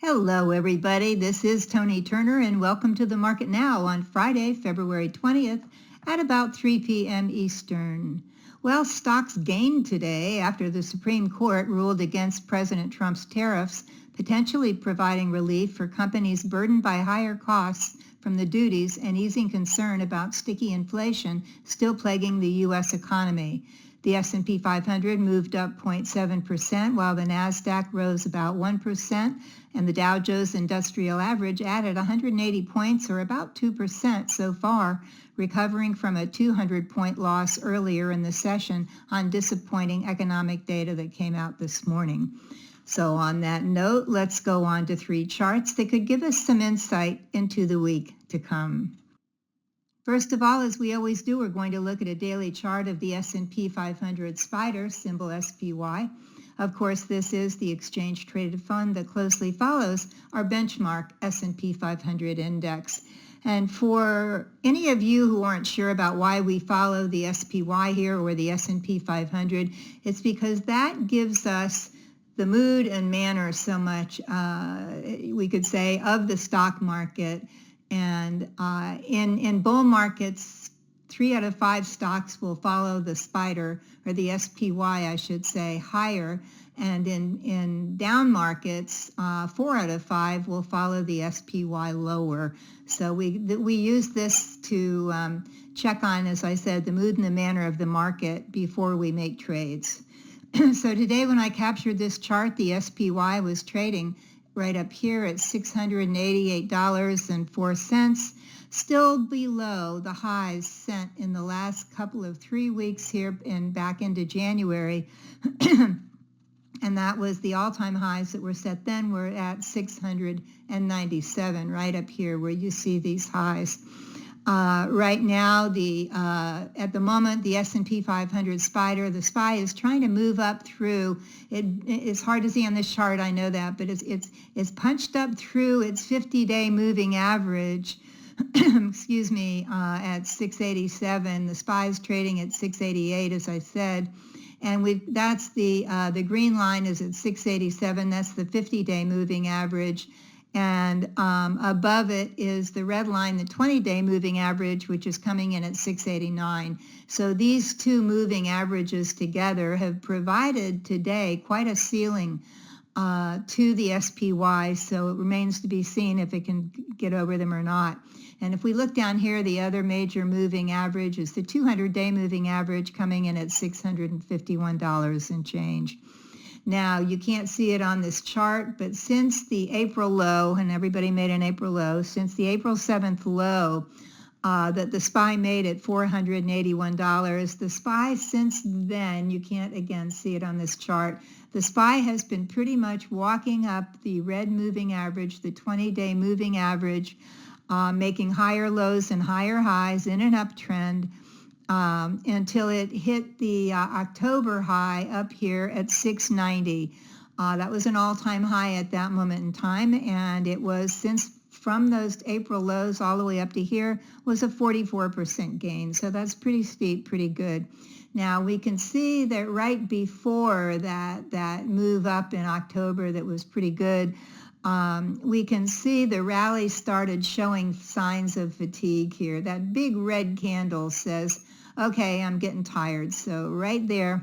Hello, everybody. This is Toni Turner, and welcome to the Market Now on Friday, February 20th at about 3 p.m. Eastern. Well, stocks gained today after the Supreme Court ruled against President Trump's tariffs, potentially providing relief for companies burdened by higher costs from the duties and easing concern about sticky inflation still plaguing the U.S. economy. The S&P 500 moved up 0.7%, while the NASDAQ rose about 1%, and the Dow Jones Industrial Average added 180 points, or about 2% so far, recovering from a 200-point loss earlier in the session on disappointing economic data that came out this morning. So on that note, let's go on to three charts that could give us some insight into the week to come. First of all, as we always do, we're going to look at a daily chart of the S&P 500 SPDR, symbol SPY. Of course, this is the exchange-traded fund that closely follows our benchmark S&P 500 index. And for any of you who aren't sure about why we follow the SPY here or the S&P 500, it's because that gives us the mood and manner so much, we could say, of the stock market. And in bull markets, 3 out of 5 stocks will follow the SPDR, or the SPY, I should say, higher. And in down markets, 4 out of 5 will follow the SPY lower. So we use this to check on, as I said, the mood and the manner of the market before we make trades. So today when I captured this chart, the SPY was trading right up here at $688.04, still below the highs sent in the last couple of 3 weeks here and back into January. And that was the all-time highs that were set then were at 697, right up here where you see these highs. Right now, at the moment, the S&P 500 SPDR, the SPY is trying to move up through. It's hard to see on this chart, I know that, but it's punched up through its 50-day moving average. Excuse me, at 687. The SPY is trading at 688, as I said, and that's the green line is at 687. That's the 50-day moving average. And above it is the red line, the 20-day moving average, which is coming in at 689. So these two moving averages together have provided today quite a ceiling to the SPY. So it remains to be seen if it can get over them or not. And if we look down here, the other major moving average is the 200-day moving average coming in at $651 and change. Now, you can't see it on this chart, but since the April low, and everybody made an April low, since the April 7th low that the SPY made at $481, the SPY since then, you can't again see it on this chart, the SPY has been pretty much walking up the red moving average, the 20-day moving average, making higher lows and higher highs in an uptrend, until it hit the October high up here at 690. That was an all-time high at that moment in time, and it was, since from those April lows all the way up to here, was a 44% gain. So that's pretty steep, pretty good. Now we can see that right before that move up in October that was pretty good, we can see the rally started showing signs of fatigue here. That big red candle says, okay, I'm getting tired. So right there,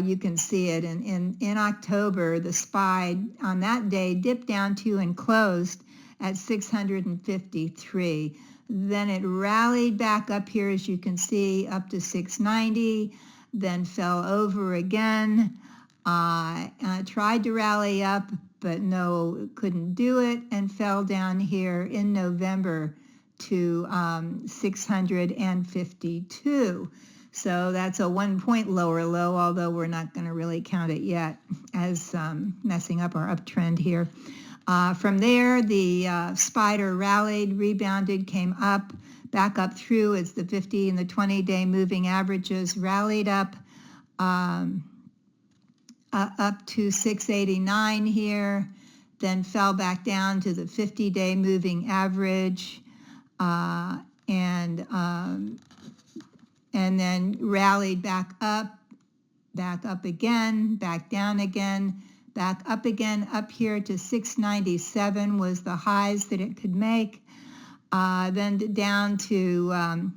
you can see it. And in October, the SPY on that day dipped down to and closed at 653. Then it rallied back up here, as you can see, up to 690, then fell over again. Tried to rally up, but no, couldn't do it, and fell down here in November to 652. So that's a 1 point lower low, although we're not going to really count it yet as messing up our uptrend here. From there, the SPDR rallied, rebounded, came up, back up through as the 50 and the 20-day moving averages rallied up to 689 here, then fell back down to the 50-day moving average, and then rallied back up again, back down again, back up again up here to 697 was the highs that it could make. Then down to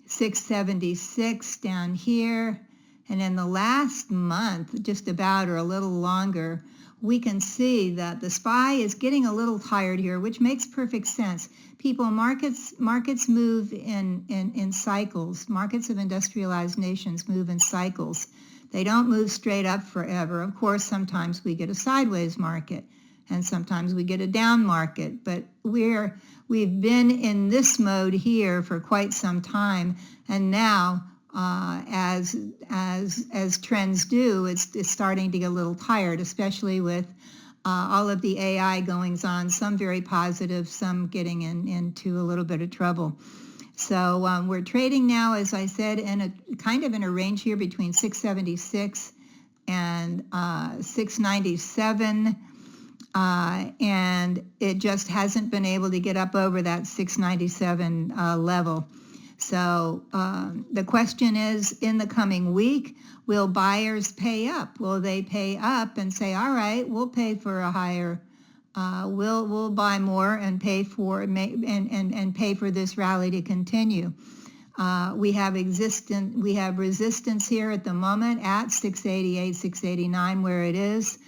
676 down here. And in the last month, just about or a little longer, we can see that the SPY is getting a little tired here, which makes perfect sense. Markets move in cycles. Markets of industrialized nations move in cycles. They don't move straight up forever. Of course, sometimes we get a sideways market, and sometimes we get a down market. But we've been in this mode here for quite some time, and now, as trends do, it's starting to get a little tired, especially with all of the AI goings on, some very positive, some getting into a little bit of trouble. So we're trading now, as I said, in a kind of in a range here between 676 and 697, and it just hasn't been able to get up over that 697 level. So the question is, in the coming week, will buyers pay up? Will they pay up and say, all right, we'll pay for a higher, we'll buy more and pay for and pay for this rally to continue? We have resistance here at the moment at 688, 689, where it is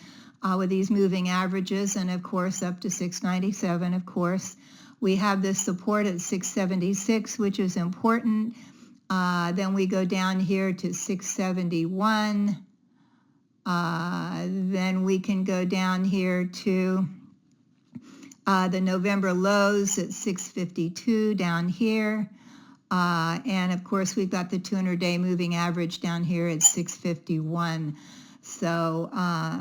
with these moving averages, and of course up to 697, of course. We have this support at 676, which is important. Then we go down here to 671. Then we can go down here to the November lows at 652 down here. And of course, we've got the 200-day moving average down here at 651. So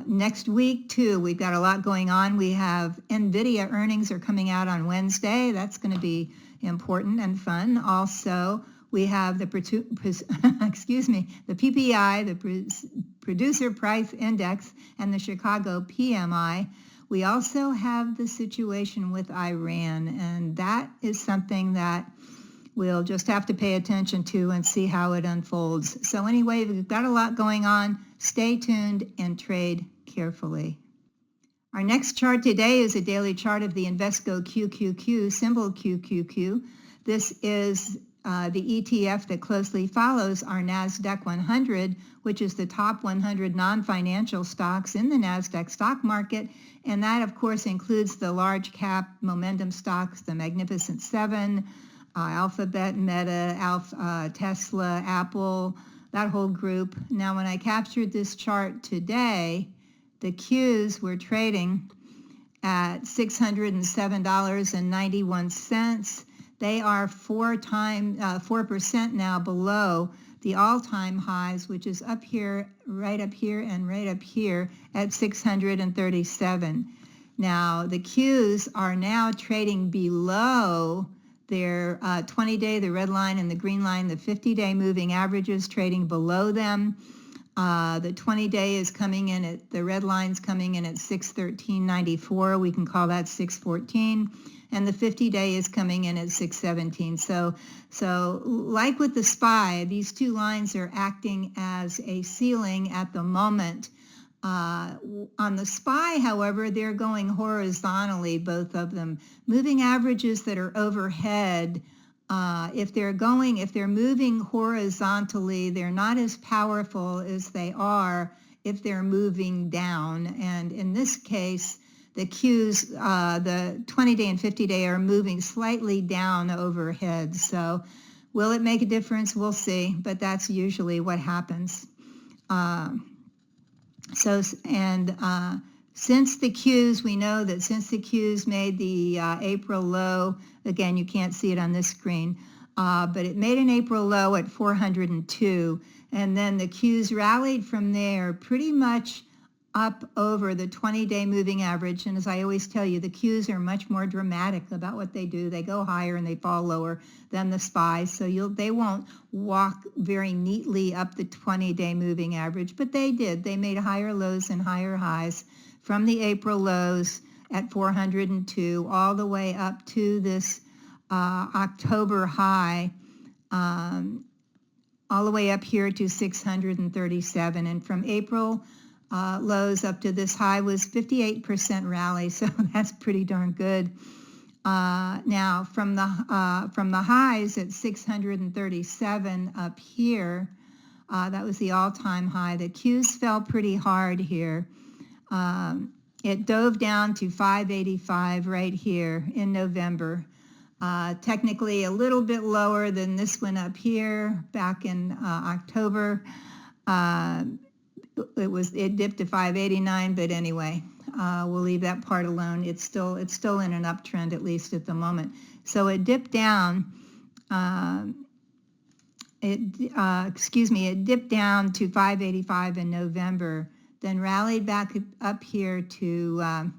next week, too, we've got a lot going on. We have NVIDIA earnings are coming out on Wednesday. That's going to be important and fun. Also, we have the PPI, the Producer Price Index, and the Chicago PMI. We also have the situation with Iran, and that is something that we'll just have to pay attention to and see how it unfolds. So anyway, we've got a lot going on. Stay tuned and trade carefully. Our next chart today is a daily chart of the Invesco QQQ, symbol QQQ. This is the ETF that closely follows our NASDAQ 100, which is the top 100 non-financial stocks in the NASDAQ stock market. And that, of course, includes the large cap momentum stocks, the Magnificent Seven, Alphabet, Meta, Tesla, Apple, that whole group. Now, when I captured this chart today, the Qs were trading at $607.91. They are 4% now below the all-time highs, which is up here, right up here, and right up here at 637. Now, the Qs are now trading below their 20-day, the red line and the green line, the 50-day moving averages trading below them. The 20-day is coming in at, the red line's coming in at 613.94. We can call that 614. And the 50-day is coming in at 617. So like with the SPY, these two lines are acting as a ceiling at the moment. On the SPY, however, they're going horizontally, both of them. Moving averages that are overhead, if they're moving horizontally, they're not as powerful as they are if they're moving down. And in this case, the Qs, the 20-day and 50-day are moving slightly down overhead. So will it make a difference? We'll see, but that's usually what happens. Since the Qs, we know that since the Qs made the April low, again, you can't see it on this screen, but it made an April low at 402, and then the Qs rallied from there pretty much up over the 20-day moving average. And as I always tell you, the Qs are much more dramatic about what they do. They go higher and they fall lower than the SPY. So they won't walk very neatly up the 20-day moving average, but they did. They made higher lows and higher highs from the April lows at 402 all the way up to this October high, all the way up here to 637. And from April lows up to this high was 58% rally, so that's pretty darn good. Now from the highs at 637 up here, that was the all-time high. The Qs fell pretty hard here. It dove down to 585 right here in November. Technically a little bit lower than this one up here back in October. It dipped to 589, but anyway, we'll leave that part alone. It's still in an uptrend, at least at the moment. So it dipped down. It dipped down to 585 in November, then rallied back up here to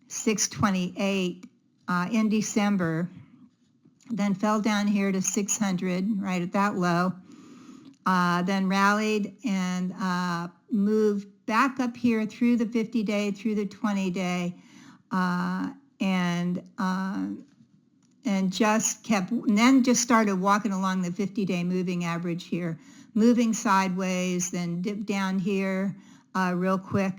628 in December, then fell down here to 600 right at that low, then rallied and moved back up here through the 50-day, through the 20-day, and then just started walking along the 50-day moving average here, moving sideways, then dipped down here real quick,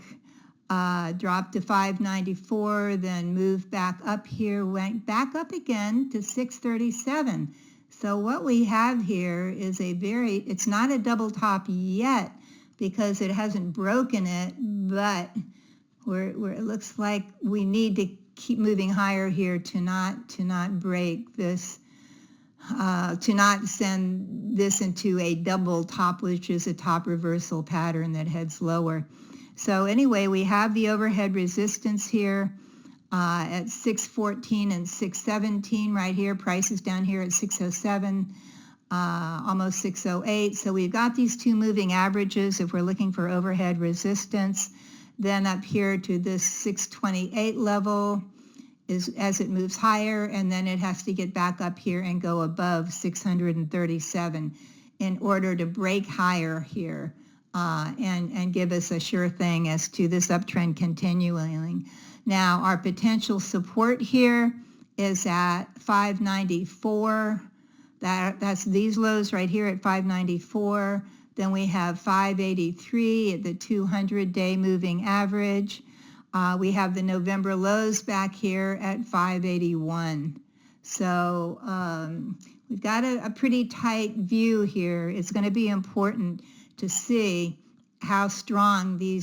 dropped to 594, then moved back up here, went back up again to 637. So what we have here is it's not a double top yet because it hasn't broken it, but it looks like we need to keep moving higher here to not break this, to not send this into a double top, which is a top reversal pattern that heads lower. So anyway, we have the overhead resistance here at 614 and 617 right here. Prices down here at 607, almost 608. So we've got these two moving averages if we're looking for overhead resistance. Then up here to this 628 level as it moves higher, and then it has to get back up here and go above 637 in order to break higher here and give us a sure thing as to this uptrend continuing. Now our potential support here is at 594. That's these lows right here at 594. Then we have 583 at the 200-day moving average. We have the November lows back here at 581. So we've got a pretty tight view here. It's going to be important to see how strong a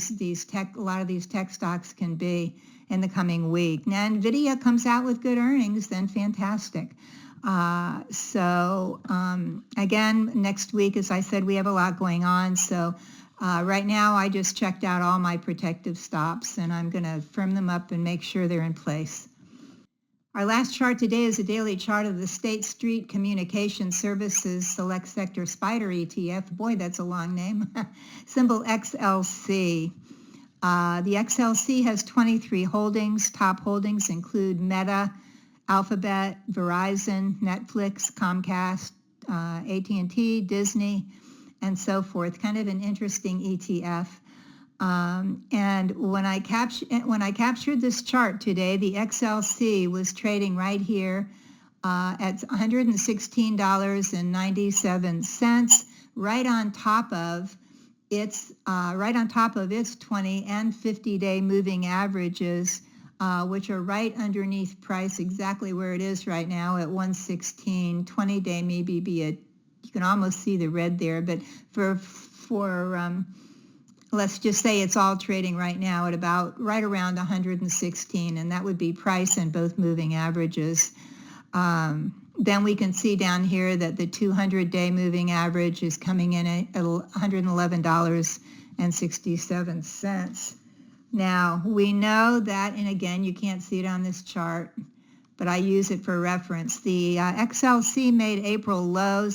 lot of these tech stocks can be in the coming week. Now, NVIDIA comes out with good earnings, then fantastic. Again, next week, as I said, we have a lot going on. So right now, I just checked out all my protective stops, and I'm going to firm them up and make sure they're in place. Our last chart today is a daily chart of the State Street Communication Services Select Sector SPDR ETF. Boy, that's a long name. Symbol XLC. The XLC has 23 holdings. Top holdings include Meta, Alphabet, Verizon, Netflix, Comcast, AT&T, Disney, and so forth. Kind of an interesting ETF. And when I captured this chart today, the XLC was trading right here at $116.97, right on top of its 20 and 50-day moving averages, which are right underneath price, exactly where it is right now at 116. 20-day maybe you can almost see the red there, but for let's just say it's all trading right now at about right around 116, and that would be price and both moving averages. Then we can see down here that the 200-day moving average is coming in at $111.67. Now, we know that, and again, you can't see it on this chart, but I use it for reference. The XLC made an April low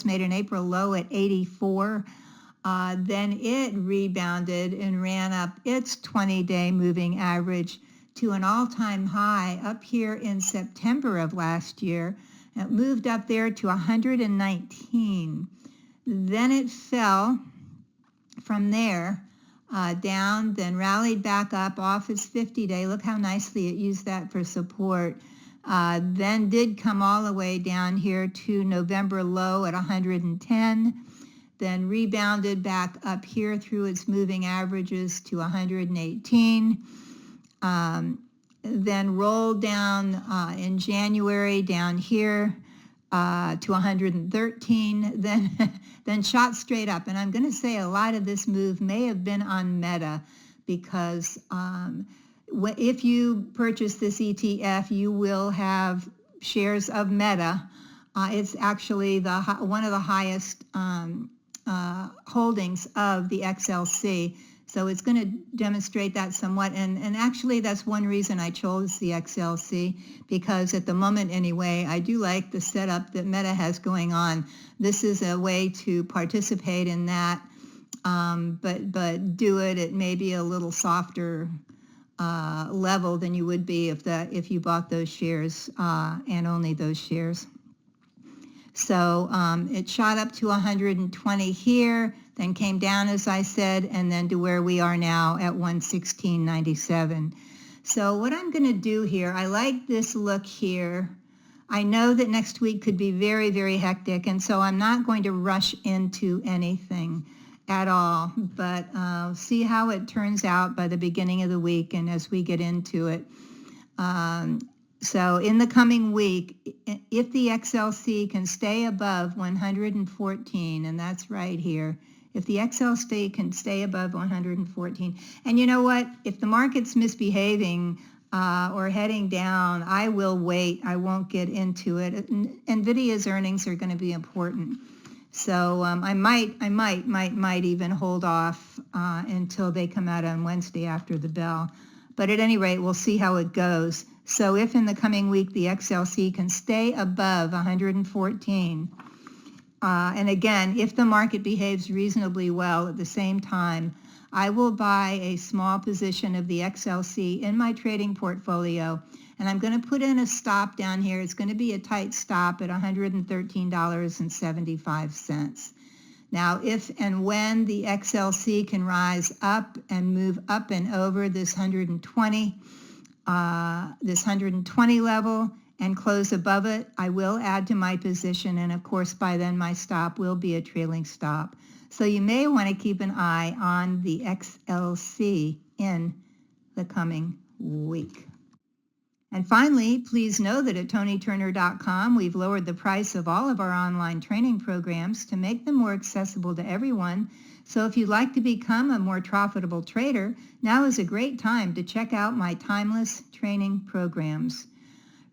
at 84. Then it rebounded and ran up its 20-day moving average to an all-time high up here in September of last year. It moved up there to 119. Then it fell from there down, then rallied back up off its 50-day. Look how nicely it used that for support. Then did come all the way down here to November low at 110. then rebounded back up here through its moving averages to 118, then rolled down in January down here to 113, then shot straight up. And I'm going to say a lot of this move may have been on Meta, because if you purchase this ETF, you will have shares of Meta. It's actually one of the highest holdings of the XLC. So it's going to demonstrate that somewhat. And actually, that's one reason I chose the XLC, because at the moment anyway, I do like the setup that Meta has going on. This is a way to participate in that, but do it at maybe a little softer level than you would be if you bought those shares and only those shares. So it shot up to 120 here, then came down, as I said, and then to where we are now at 116.97. So what I'm going to do here, I like this look here. I know that next week could be very, very hectic, and so I'm not going to rush into anything at all, but see how it turns out by the beginning of the week and as we get into it. So in the coming week, if the XLC can stay above 114, and that's right here, if the XLC can stay above 114, and you know what, if the market's misbehaving or heading down, I will wait. I won't get into it. NVIDIA's earnings are going to be important. So I might even hold off until they come out on Wednesday after the bell. But at any rate, we'll see how it goes. So if in the coming week the XLC can stay above 114, and again, if the market behaves reasonably well at the same time, I will buy a small position of the XLC in my trading portfolio, and I'm going to put in a stop down here. It's going to be a tight stop at $113.75. Now, if and when the XLC can rise up and move up and over this 120 level and close above it, I will add to my position, and of course by then my stop will be a trailing stop. So you may want to keep an eye on the XLC in the coming week. And finally, please know that at ToniTurner.com, we've lowered the price of all of our online training programs to make them more accessible to everyone. So if you'd like to become a more profitable trader, now is a great time to check out my timeless training programs.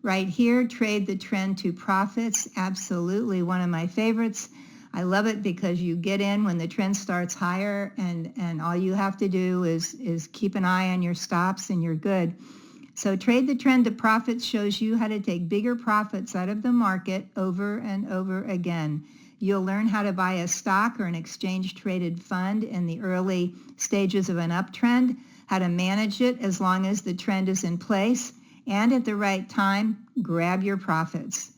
Right here, Trade the Trend to Profits, absolutely one of my favorites. I love it because you get in when the trend starts higher, and all you have to do is keep an eye on your stops and you're good. So Trade the Trend to Profits shows you how to take bigger profits out of the market over and over again. You'll learn how to buy a stock or an exchange-traded fund in the early stages of an uptrend, how to manage it as long as the trend is in place, and at the right time, grab your profits.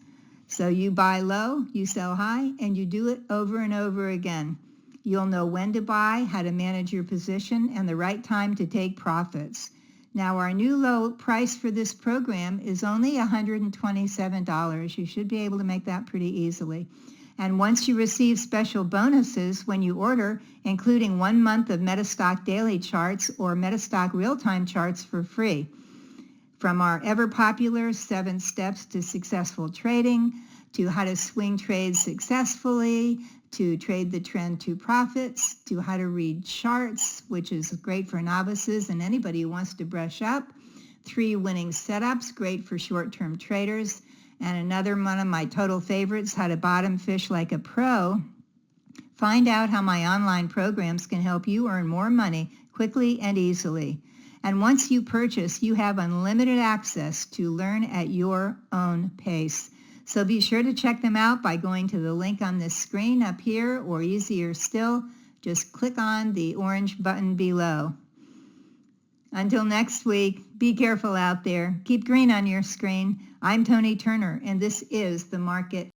So you buy low, you sell high, and you do it over and over again. You'll know when to buy, how to manage your position, and the right time to take profits. Now, our new low price for this program is only $127. You should be able to make that pretty easily. And once you receive special bonuses when you order, including 1 month of Metastock daily charts or Metastock real-time charts for free. From our ever-popular 7 steps to successful trading, to how to swing trades successfully, to trade the trend to profits, to how to read charts, which is great for novices and anybody who wants to brush up, 3 winning setups, great for short-term traders, and another one of my total favorites, how to bottom fish like a pro. Find out how my online programs can help you earn more money quickly and easily. And once you purchase, you have unlimited access to learn at your own pace. So be sure to check them out by going to the link on this screen up here, or easier still, just click on the orange button below. Until next week, be careful out there. Keep green on your screen. I'm Toni Turner, and this is The Market